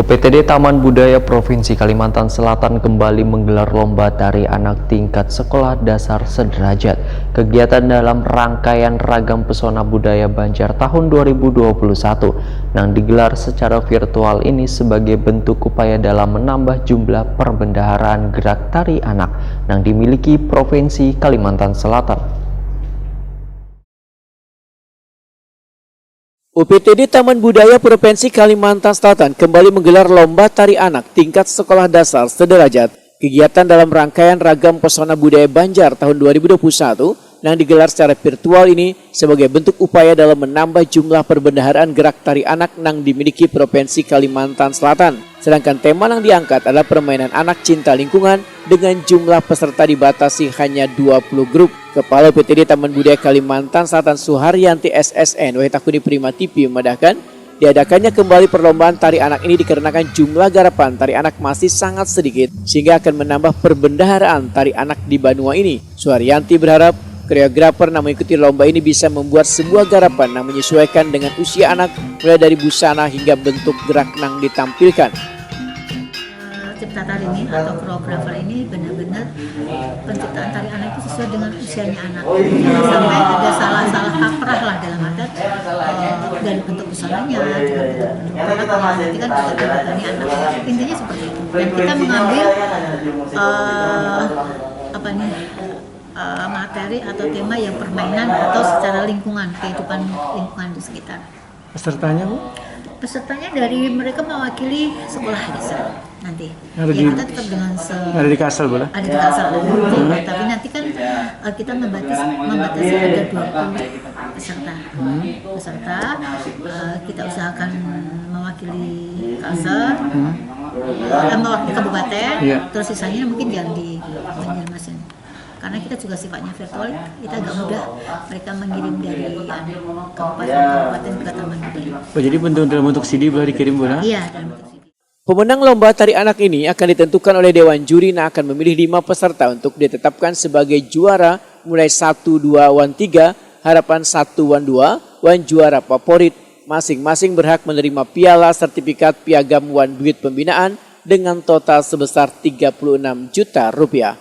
UPTD Taman Budaya Provinsi Kalimantan Selatan kembali menggelar lomba tari anak tingkat sekolah dasar sederajat. Kegiatan dalam rangkaian Ragam Pesona Budaya Banjar tahun 2021 yang digelar secara virtual ini sebagai bentuk upaya dalam menambah jumlah perbendaharaan gerak tari anak yang dimiliki Provinsi Kalimantan Selatan. UPTD Taman Budaya Provinsi Kalimantan Selatan kembali menggelar lomba tari anak tingkat sekolah dasar sederajat. Kegiatan dalam rangkaian Ragam Pesona Budaya Banjar tahun 2021 yang digelar secara virtual ini sebagai bentuk upaya dalam menambah jumlah perbendaharaan gerak tari anak yang dimiliki Provinsi Kalimantan Selatan. Sedangkan tema yang diangkat adalah permainan anak cinta lingkungan dengan jumlah peserta dibatasi hanya 20 grup. Kepala UPTD Taman Budaya Kalimantan Selatan Suharyanti SSN Wahidakuni Prima TV memandahkan diadakannya kembali perlombaan tari anak ini dikarenakan jumlah garapan tari anak masih sangat sedikit sehingga akan menambah perbendaharaan tari anak di Banua ini. Suharyanti berharap koreografer yang mengikuti lomba ini bisa membuat sebuah garapan yang menyesuaikan dengan usia anak mulai dari busana hingga bentuk gerak yang ditampilkan. Cipta tari ini atau koreografer ini benar-benar penciptaan tari anak itu sesuai dengan usianya anak. Jangan sampai ada salah-salah kaprah lah dalam arti dari bentuk busananya, dengan bentuk geraknya, nanti kan juga terbebani anak. Intinya seperti itu. Dan kita mengambil materi atau tema yang permainan atau secara lingkungan, kehidupan lingkungan di sekitar. Pesertanya Bu? Pesertanya dari mereka mewakili sekolah desa nanti. Ya kita tetap dengan ada di Kasel boleh? Ada di Kasel. Tapi nanti kan kita membatasi ada 20 peserta. Kita usahakan mewakili Kasel, mewakili kabupaten, terus sisanya mungkin jangan di Banjarmasin. Karena kita juga sifatnya virtual, kita agak mudah mereka mengirim dari kabupaten ke Taman Budaya. Oh, jadi dalam bentuk CD boleh dikirim Bu? Iya, dalam bentuk CD. Pemenang lomba tari anak ini akan ditentukan oleh Dewan Juri yang akan memilih 5 peserta untuk ditetapkan sebagai juara mulai 1, 2, Wan 3, harapan 1, Wan 2, Wan juara favorit. Masing-masing berhak menerima piala, sertifikat, piagam, wan duit pembinaan dengan total sebesar 36 juta rupiah.